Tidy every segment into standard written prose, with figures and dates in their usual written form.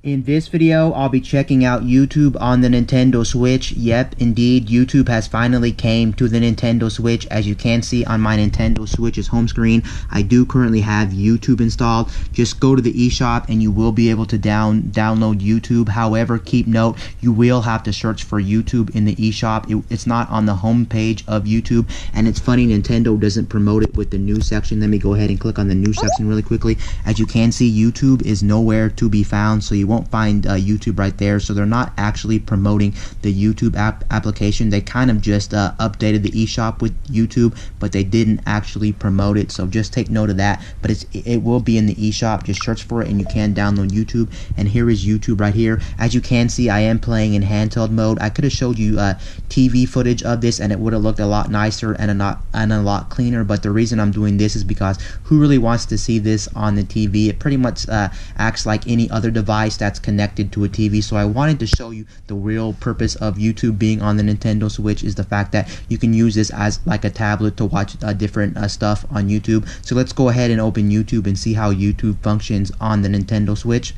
In this video, I'll be checking out YouTube on the Nintendo Switch. Yep, indeed, YouTube has finally came to the Nintendo Switch. As you can see on my Nintendo Switch's home screen, I do currently have YouTube installed. Just go to the eShop and you will be able to download YouTube. However, keep note, you will have to search for YouTube in the eShop. It's not on the home page of YouTube, and it's funny, Nintendo doesn't promote it with the news section. Let me go ahead and click on the news section really quickly. As you can see, YouTube is nowhere to be found, so you won't find YouTube right there. So they're not actually promoting the YouTube application. They kind of just updated the eShop with YouTube, but they didn't actually promote it. So just take note of that. But it will be in the eShop. Just search for it and you can download YouTube. And here is YouTube right here. As you can see, I am playing in handheld mode. I could have showed you TV footage of this and it would have looked a lot nicer and a lot cleaner. But the reason I'm doing this is because who really wants to see this on the TV? It pretty much acts like any other device that's connected to a TV. So I wanted to show you the real purpose of YouTube being on the Nintendo Switch is the fact that you can use this as like a tablet to watch different stuff on YouTube. So let's go ahead and open YouTube and see how YouTube functions on the Nintendo Switch.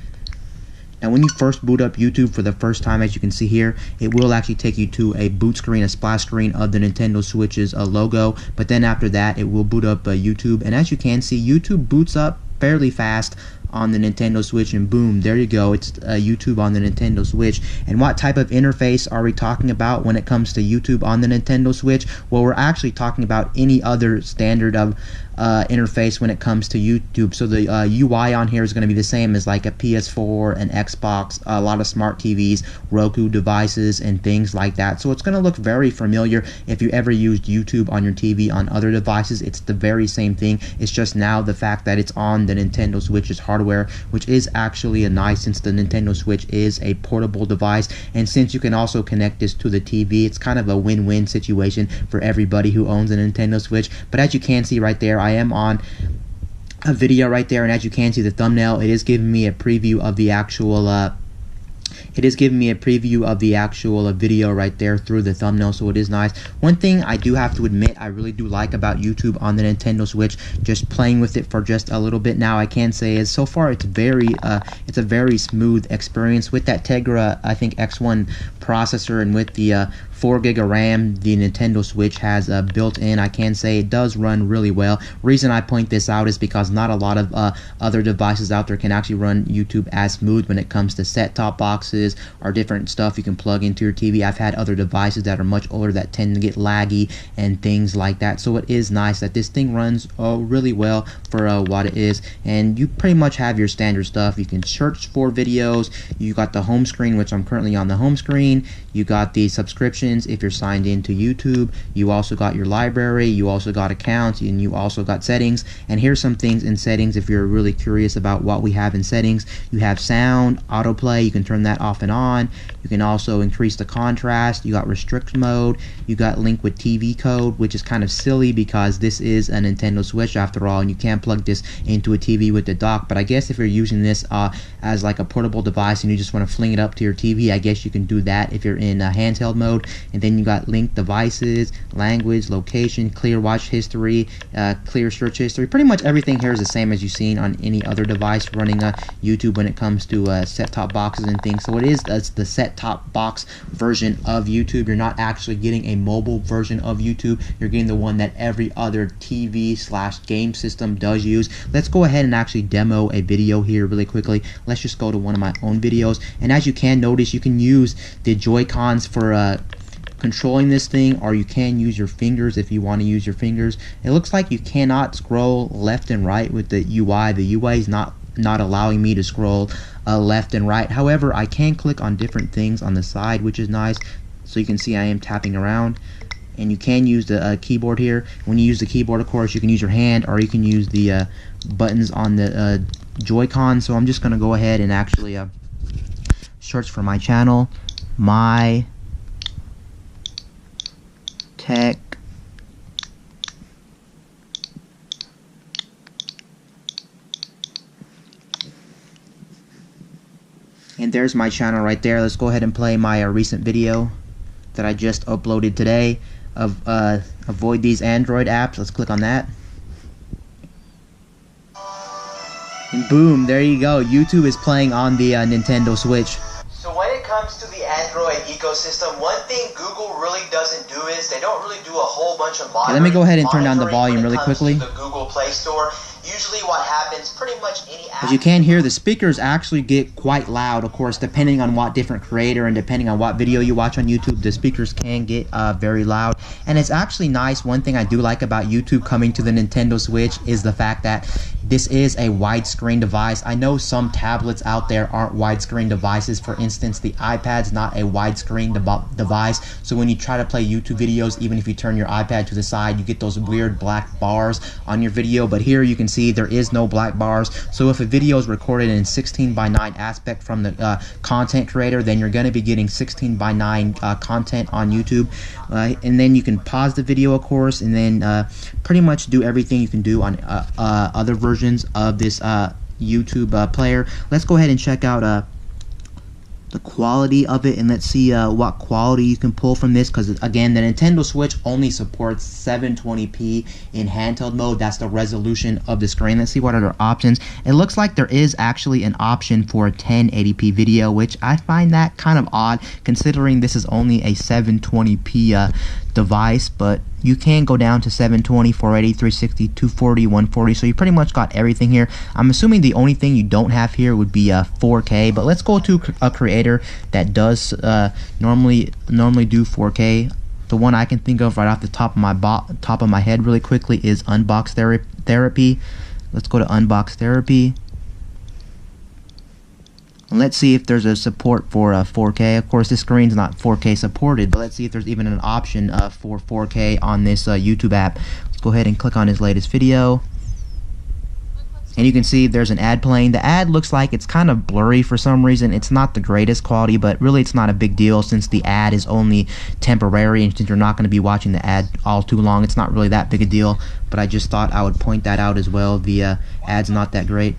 Now when you first boot up YouTube for the first time, as you can see here, it will actually take you to a boot screen, a splash screen of the Nintendo Switch's logo. But then after that, it will boot up YouTube. And as you can see, YouTube boots up fairly fast on the Nintendo Switch, and boom, there you go, it's YouTube on the Nintendo Switch. And what type of interface are we talking about when it comes to YouTube on the Nintendo Switch? Well, we're actually talking about any other standard of interface when it comes to YouTube. So the UI on here is going to be the same as like a PS4, an Xbox, a lot of smart TVs, Roku devices, and things like that. So it's going to look very familiar if you ever used YouTube on your TV on other devices. It's the very same thing. It's just now the fact that it's on the Nintendo Switch's hardware, which is actually a nice, since the Nintendo Switch is a portable device, and since you can also connect this to the TV, it's kind of a win-win situation for everybody who owns a Nintendo Switch. But as you can see right there, I am on a video right there, and as you can see the thumbnail, it is giving me a preview of the actual video right there through the thumbnail, so it is nice. One thing I do have to admit I really do like about YouTube on the Nintendo Switch, just playing with it for just a little bit now, I can say is so far it's a very smooth experience with that Tegra, I think, X1 processor, and with the 4 gig of RAM the Nintendo Switch has built in. I can say it does run really well. Reason I point this out is because not a lot of other devices out there can actually run YouTube as smooth when it comes to set-top boxes or different stuff you can plug into your TV. I've had other devices that are much older that tend to get laggy and things like that. So it is nice that this thing runs really well for what it is. And you pretty much have your standard stuff. You can search for videos. You got the home screen, which I'm currently on the home screen. You got the subscriptions if you're signed into YouTube. You also got your library, you also got accounts, and you also got settings. And here's some things in settings if you're really curious about what we have in settings. You have sound, autoplay, you can turn that off and on. You can also increase the contrast. You got restrict mode. You got link with TV code, which is kind of silly because this is a Nintendo Switch after all, and you can't plug this into a TV with the dock. But I guess if you're using this as like a portable device and you just want to fling it up to your TV, I guess you can do that if you're in handheld mode. And then you got linked devices, language, location, clear watch history, clear search history. Pretty much everything here is the same as you've seen on any other device running YouTube when it comes to set-top boxes and things. So it is the set-top box version of YouTube. You're not actually getting a mobile version of YouTube. You're getting the one that every other TV/game system does use. Let's go ahead and actually demo a video here really quickly. Let's just go to one of my own videos. And as you can notice, you can use the Joy-Cons for controlling this thing, or you can use your fingers if you want to use your fingers. It looks like you cannot scroll left and right with the UI. The UI is not allowing me to scroll left and right. However, I can click on different things on the side, which is nice. So you can see I am tapping around, and you can use the keyboard here. When you use the keyboard, of course, you can use your hand, or you can use the buttons on the Joy-Con. So I'm just going to go ahead and actually search for my channel, My Tech and there's my channel right there. Let's go ahead and play my recent video that I just uploaded today of avoid these Android apps. Let's click on that. And Boom, there you go. YouTube is playing on the Nintendo Switch. So when it comes to the Android ecosystem, one thing Google really doesn't do is they don't really do a whole bunch of monitoring. Let me go ahead and turn down the volume really quickly. The Google Play Store. Usually what happens, pretty much any app... As you can hear, the speakers actually get quite loud, of course, depending on what different creator and depending on what video you watch on YouTube, the speakers can get very loud. And it's actually nice. One thing I do like about YouTube coming to the Nintendo Switch is the fact that this is a widescreen device. I know some tablets out there aren't widescreen devices. For instance, the iPad's not a widescreen device. So when you try to play YouTube videos, even if you turn your iPad to the side, you get those weird black bars on your video. But here you can see there is no black bars. So if a video is recorded in 16:9 aspect from the content creator, then you're going to be getting 16:9 content on YouTube. And then you can pause the video, of course, and then pretty much do everything you can do on other versions of this YouTube player. Let's go ahead and check out the quality of it, and let's see what quality you can pull from this, because again, the Nintendo Switch only supports 720p in handheld mode. That's the resolution of the screen. Let's see what other options. It looks like there is actually an option for 1080p video, which I find that kind of odd considering this is only a 720p device, but you can go down to 720, 480, 360, 240, 140, so you pretty much got everything here. I'm assuming the only thing you don't have here would be 4K, but let's go to a creator that does normally do 4K. The one I can think of right off the top of my head really quickly is Unbox Therapy. Let's go to Unbox Therapy. And let's see if there's a support for 4K. Of course, this screen's not 4K supported, but let's see if there's even an option for 4K on this YouTube app. Let's go ahead and click on his latest video. And you can see there's an ad playing. The ad looks like it's kind of blurry for some reason. It's not the greatest quality, but really it's not a big deal since the ad is only temporary, and since you're not going to be watching the ad all too long, it's not really that big a deal. But I just thought I would point that out as well. The ad's not that great.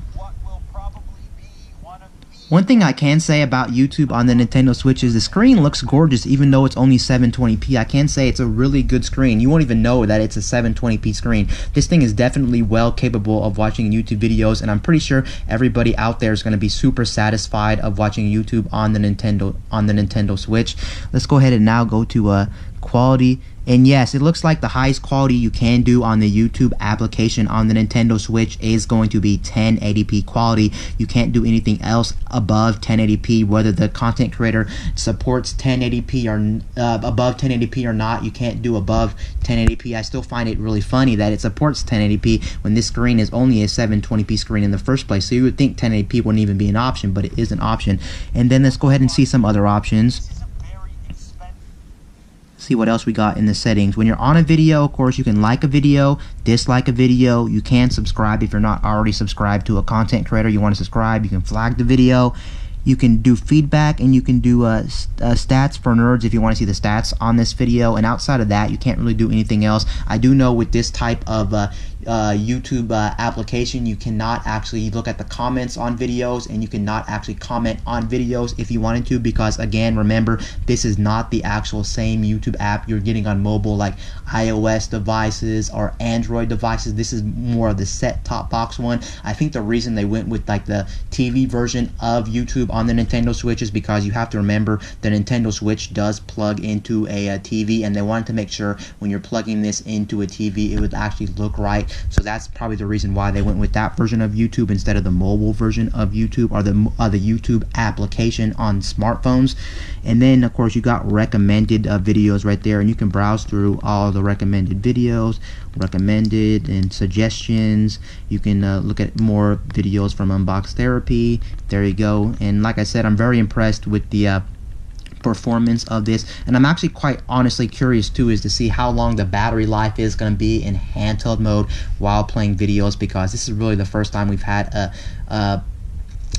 One thing I can say about YouTube on the Nintendo Switch is the screen looks gorgeous even though it's only 720p. I can say it's a really good screen. You won't even know that it's a 720p screen. This thing is definitely well capable of watching YouTube videos, and I'm pretty sure everybody out there is going to be super satisfied of watching YouTube on the Nintendo Switch. Let's go ahead and now go to quality. And yes, it looks like the highest quality you can do on the YouTube application on the Nintendo Switch is going to be 1080p quality. You can't do anything else above 1080p, whether the content creator supports 1080p or above 1080p or not. You can't do above 1080p. I still find it really funny that it supports 1080p when this screen is only a 720p screen in the first place. So you would think 1080p wouldn't even be an option, but it is an option. And then let's go ahead and see some other options. See what else we got in the settings. When you're on a video, of course, you can like a video, dislike a video. You can subscribe if you're not already subscribed to a content creator. You want to subscribe, you can flag the video. You can do feedback, and you can do stats for nerds if you want to see the stats on this video. And outside of that, you can't really do anything else. I do know with this type of YouTube application, you cannot actually look at the comments on videos, and you cannot actually comment on videos if you wanted to, because again, remember, this is not the actual same YouTube app you're getting on mobile like iOS devices or Android devices. This is more of the set-top box one. I think the reason they went with like the TV version of YouTube on the Nintendo Switch is because you have to remember the Nintendo Switch does plug into a TV, and they wanted to make sure when you're plugging this into a TV it would actually look right. So that's probably the reason why they went with that version of YouTube instead of the mobile version of YouTube, or the YouTube application on smartphones. And then of course you got recommended videos right there, and you can browse through all the recommended videos, recommended and suggestions. You can look at more videos from Unbox Therapy. There you go. And like I said, I'm very impressed with the performance of this, and I'm actually quite honestly curious too is to see how long the battery life is going to be in handheld mode while playing videos, because this is really the first time we've had a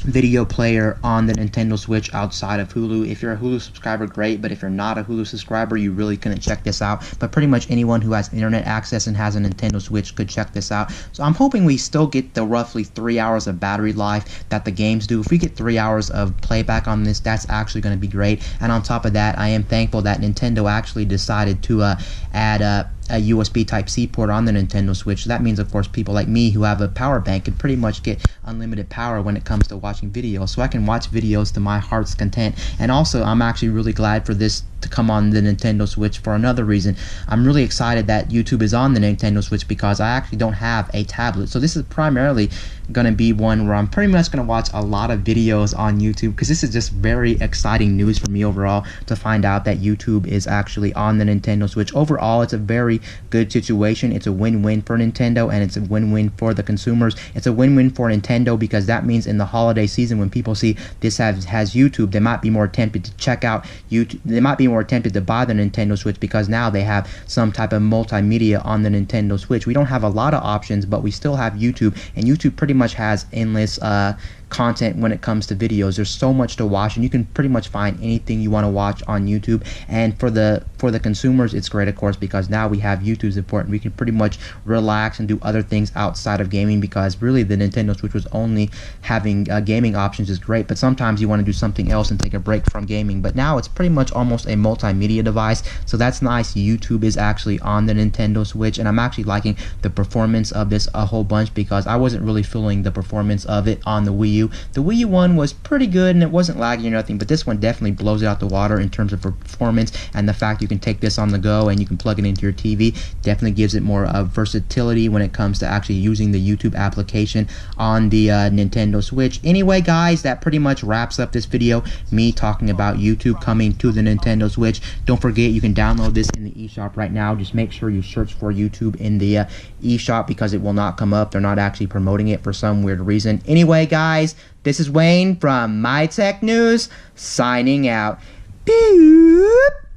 video player on the Nintendo Switch outside of Hulu. If you're a Hulu subscriber, great, but if you're not a Hulu subscriber, you really couldn't check this out. But pretty much anyone who has internet access and has a Nintendo Switch could check this out. So I'm hoping we still get the roughly 3 hours of battery life that the games do. If we get 3 hours of playback on this, that's actually going to be great. And on top of that, I am thankful that Nintendo actually decided to add a USB Type-C port on the Nintendo Switch. So that means, of course, people like me who have a power bank can pretty much get unlimited power when it comes to watching videos. So I can watch videos to my heart's content. And also, I'm actually really glad for this to come on the Nintendo Switch for another reason. I'm really excited that YouTube is on the Nintendo Switch because I actually don't have a tablet. So this is primarily going to be one where I'm pretty much going to watch a lot of videos on YouTube, because this is just very exciting news for me overall to find out that YouTube is actually on the Nintendo Switch. Overall, it's a very good situation. It's a win-win for Nintendo, and it's a win-win for the consumers. It's a win-win for Nintendo because that means in the holiday season, when people see this has YouTube, they might be more tempted to check out YouTube. They might be more tempted to buy the Nintendo Switch because now they have some type of multimedia on the Nintendo Switch. We don't have a lot of options, but we still have YouTube, and YouTube pretty much has endless content when it comes to videos. There's so much to watch, and you can pretty much find anything you want to watch on YouTube. And for the consumers, it's great, of course, because now we have YouTube support, and we can pretty much relax and do other things outside of gaming, because really the Nintendo Switch was only having gaming options is great, but sometimes you want to do something else and take a break from gaming. But now it's pretty much almost a multimedia device, so that's nice. YouTube is actually on the Nintendo Switch, and I'm actually liking the performance of this a whole bunch, because I wasn't really feeling the performance of it on the Wii U. The Wii U one was pretty good and it wasn't laggy or nothing, but this one definitely blows it out the water in terms of performance, and the fact you can take this on the go and you can plug it into your TV definitely gives it more versatility when it comes to actually using the YouTube application on the Nintendo Switch. Anyway, guys, that pretty much wraps up this video, me talking about YouTube coming to the Nintendo Switch. Don't forget, you can download this in the eShop right now. Just make sure you search for YouTube in the eShop, because it will not come up. They're not actually promoting it for some weird reason. Anyway, guys, this is Wayne from My Tech News, signing out. Beep.